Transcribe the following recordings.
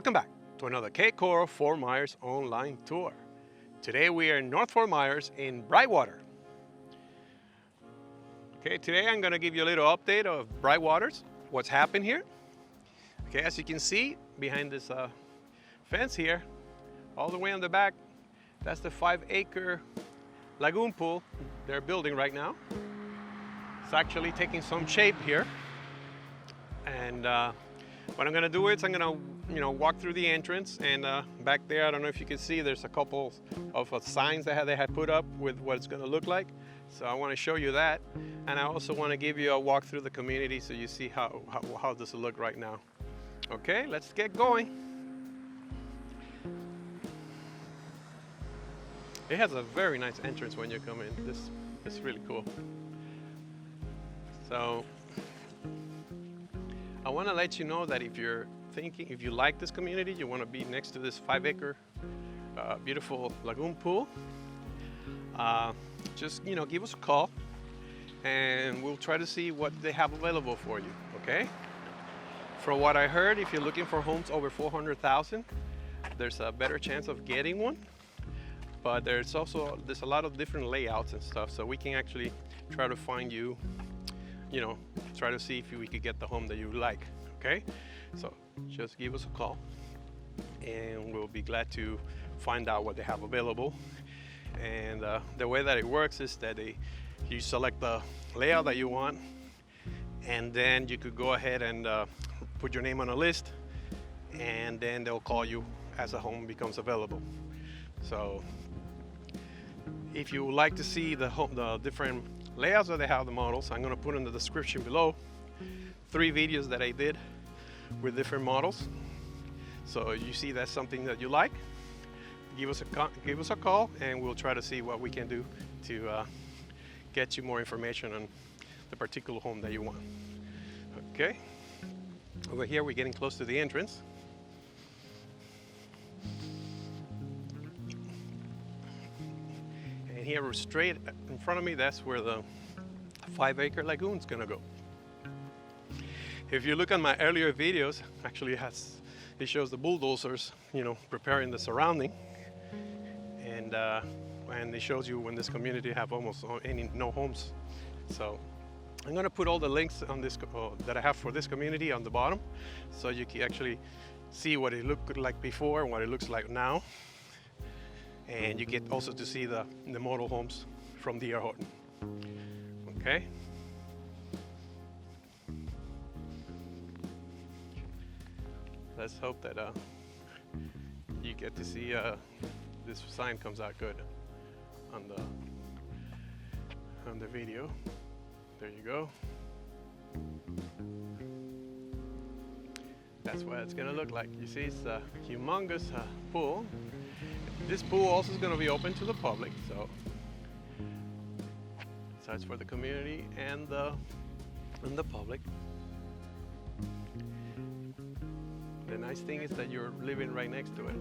Welcome back to another K-Coro Fort Myers online tour. Today we are in North Fort Myers in Brightwater. Okay, today I'm going to give you a little update of Brightwater's, what's happened here. Okay, as you can see behind this fence here, all the way on the back, that's the 5-acre lagoon pool they're building right now. It's actually taking some shape here. And what I'm going to do is I'm going to walk through the entrance, and back there, I don't know if you can see, there's a couple of signs that they had put up with what it's going to look like. So I want to show you that, and I also want to give you a walk through the community so you see how this will look right now. Okay, let's get going. It has a very nice entrance when you come in. This is really cool. So I want to let you know that if you like this community, you want to be next to this 5-acre beautiful lagoon pool, just give us a call and we'll try to see what they have available for you. Okay, from what I heard, if you're looking for homes over 400,000, there's a better chance of getting one, but there's a lot of different layouts and stuff, so we can actually try to find you, try to see if we could get the home that you like. Okay, so just give us a call and we'll be glad to find out what they have available. And the way that it works is that you select the layout that you want, and then you could go ahead and put your name on a list, and then they'll call you as a home becomes available. So if you would like to see the different layouts that they have, the models, I'm going to put in the description below 3 videos that I did with different models. So you see that's something that you like, give us a call and we'll try to see what we can do to get you more information on the particular home that you want. Okay, over here we're getting close to the entrance. And here straight in front of me, that's where the 5-acre lagoon is gonna go. If you look at my earlier videos, actually it shows the bulldozers, preparing the surrounding, and it shows you when this community have almost no homes. So I'm gonna put all the links on this that I have for this community on the bottom, so you can actually see what it looked like before and what it looks like now. And you get also to see the model homes from D.R. Horton. Okay. Let's hope that you get to see this sign comes out good on the video. There you go. That's what it's gonna look like. You see, it's a humongous pool. This pool also is going to be open to the public, so it's for the community and the public. The nice thing is that you're living right next to it.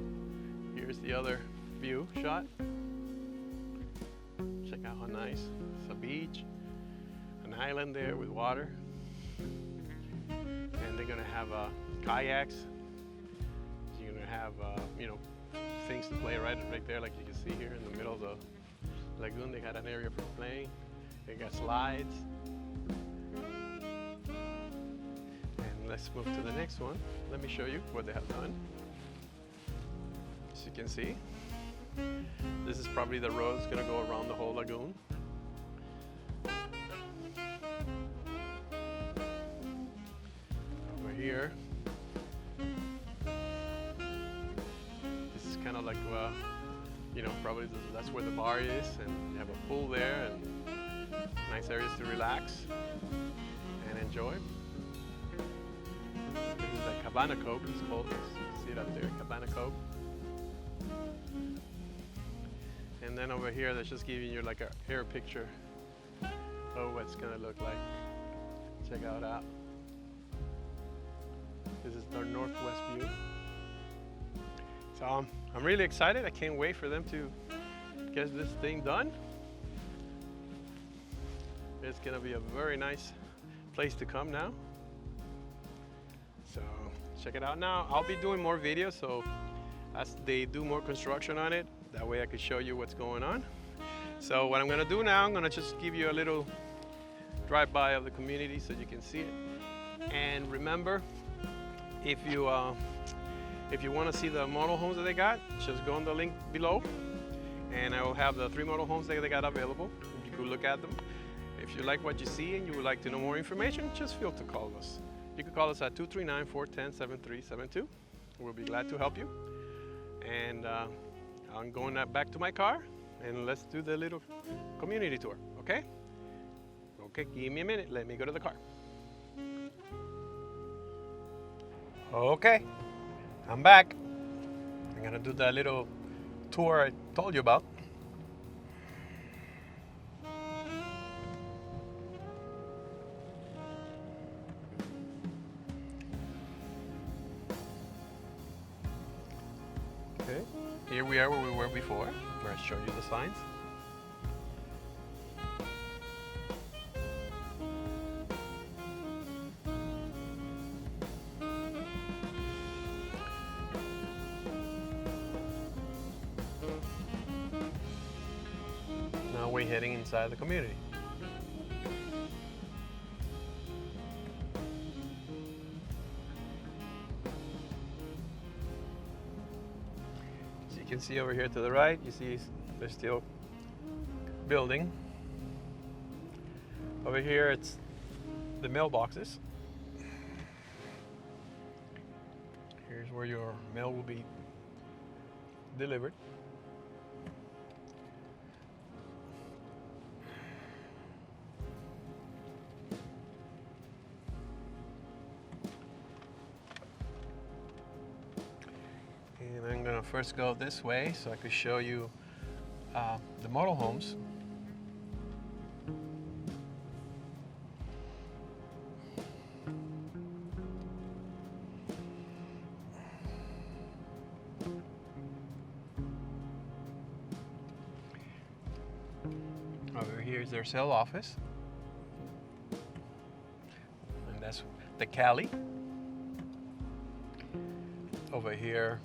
Here's the other view shot. Check out how nice. It's a beach, an island there with water, and they're going to have kayaks. You're going to have things to play right there, like you can see here in the middle of the lagoon. They got an area for playing. They got slides. And let's move to the next one. Let me show you what they have done. As you can see, this is probably the road that's going to go around the whole lagoon. Over here, kind of like, probably that's where the bar is, and you have a pool there and nice areas to relax and enjoy. This is the Cabana Cove, it's called. You see it up there, Cabana Cove. And then over here, that's just giving you like an air picture of what it's gonna look like. Check it out. This is the northwest view. So I'm really excited. I can't wait for them to get this thing done. It's gonna be a very nice place to come now. So check it out now. I'll be doing more videos, so as they do more construction on it, that way I could show you what's going on. So what I'm gonna do now, I'm gonna just give you a little drive-by of the community so you can see it. And remember, if you want to see the model homes that they got, just go on the link below, and I will have the 3 model homes that they got available. You can look at them. If you like what you see and you would like to know more information, just feel to call us. You can call us at 239-410-7372. We'll be glad to help you. And I'm going back to my car, and let's do the little community tour, okay? Okay, give me a minute. Let me go to the car. Okay, I'm back. I'm gonna do that little tour I told you about. Okay, here we are where we were before, where I showed you the signs. Now we're heading inside the community. As you can see over here to the right, you see they're still building. Over here it's the mailboxes. Here's where your mail will be delivered. And I'm gonna first go this way so I could show you the model homes. Over here is their sale office, and that's the Cali. Over here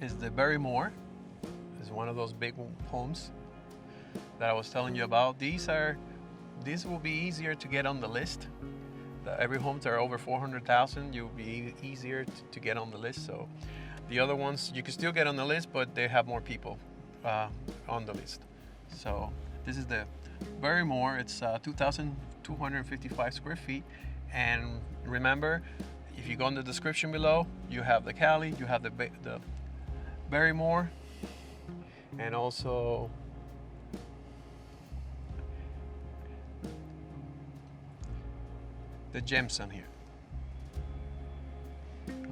is the Berkshire. Is one of those big homes that I was telling you about. These will be easier to get on the list. Every homes that are over 400,000, you'll be easier to get on the list. So the other ones you can still get on the list, but they have more people on the list. So this is the Berkshire. It's 2,255 square feet. And remember, if you go in the description below, you have the Cali, you have the Berkshire, and also the Gemson here.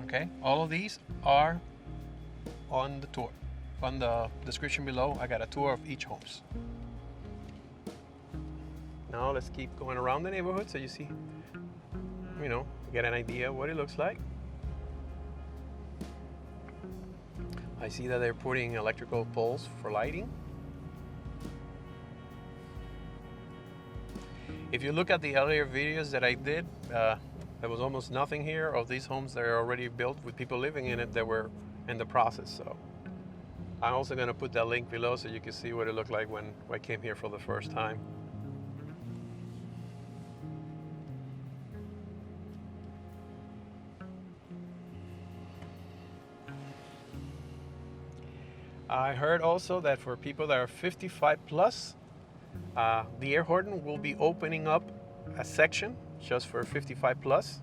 Okay, all of these are on the tour. On the description below, I got a tour of each homes. Now let's keep going around the neighborhood so you see, get an idea of what it looks like. I see that they're putting electrical poles for lighting. If you look at the earlier videos that I did, there was almost nothing here of these homes that are already built with people living in it that were in the process. So I'm also going to put that link below so you can see what it looked like when I came here for the first time. I heard also that for people that are 55 plus, the Air Horton will be opening up a section just for 55 plus.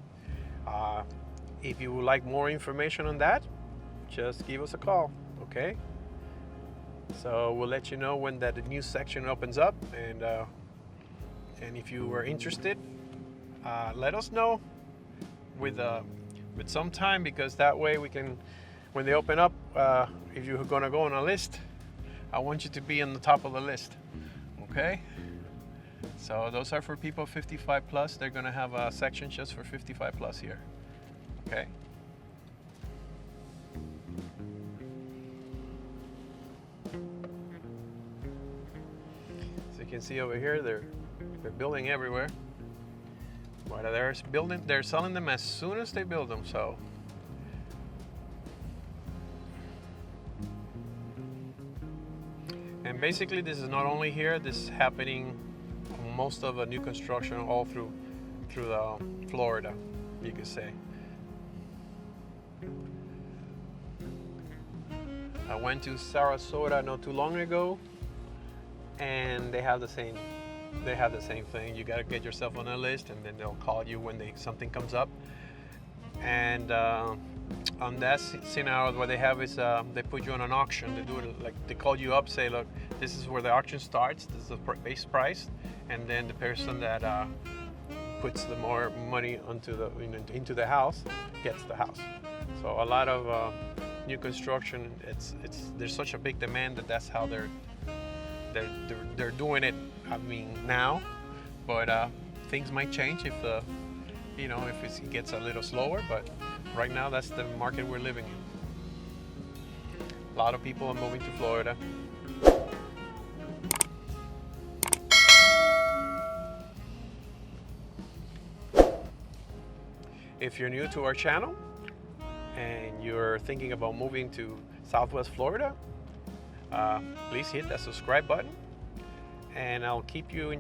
If you would like more information on that, just give us a call, okay? So we'll let you know when that new section opens up, and if you were interested, let us know with some time, because that way we can, when they open up, if you're gonna go on a list, I want you to be on the top of the list, okay? So those are for people 55 plus. They're gonna have a section just for 55 plus here, okay? can see over here, they're building everywhere. But they're selling them as soon as they build them. So and basically this is not only here, this is happening most of a new construction all through Florida, you could say. I went to Sarasota not too long ago, and they have the same thing. You gotta get yourself on a list, and then they'll call you when something comes up. And on that scenario, what they have is they put you on an auction. They do it like they call you up, say, look, this is where the auction starts. This is the base price, and then the person that puts the more money into the house gets the house. So a lot of new construction, there's such a big demand that's how they're doing it. I mean now, but things might change if it gets a little slower. But right now, that's the market we're living in. A lot of people are moving to Florida. If you're new to our channel and you're thinking about moving to Southwest Florida, please hit that subscribe button, and I'll keep you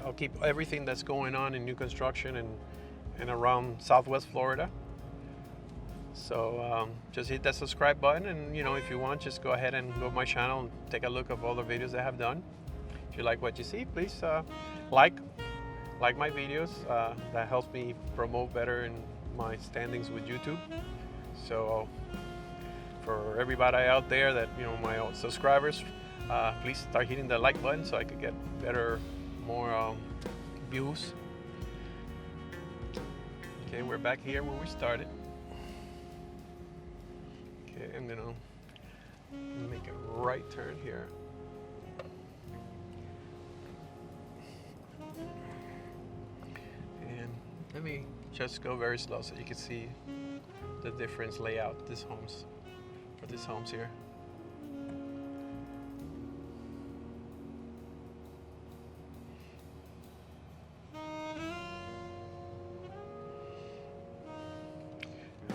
I'll keep everything that's going on in new construction and around Southwest Florida. So just hit that subscribe button, and if you want, just go ahead and go to my channel and take a look at all the videos I have done. If you like what you see, please like my videos. That helps me promote better in my standings with YouTube. So for everybody out there that my old subscribers, please start hitting the like button so I could get more views. Okay, we're back here where we started. Okay, I'm gonna make a right turn here. And let me just go very slow so you can see the difference layout for these homes here.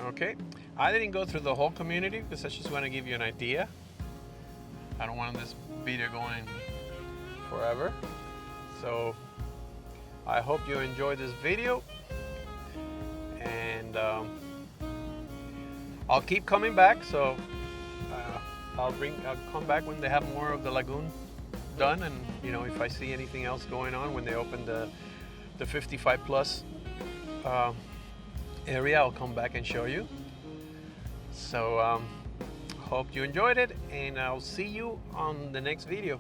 Okay, I didn't go through the whole community because I just want to give you an idea. I don't want this video going forever. So I hope you enjoyed this video, and I'll keep coming back. So I'll come back when they have more of the lagoon done, and if I see anything else going on when they open the 55 plus area, I'll come back and show you. So hope you enjoyed it, and I'll see you on the next video.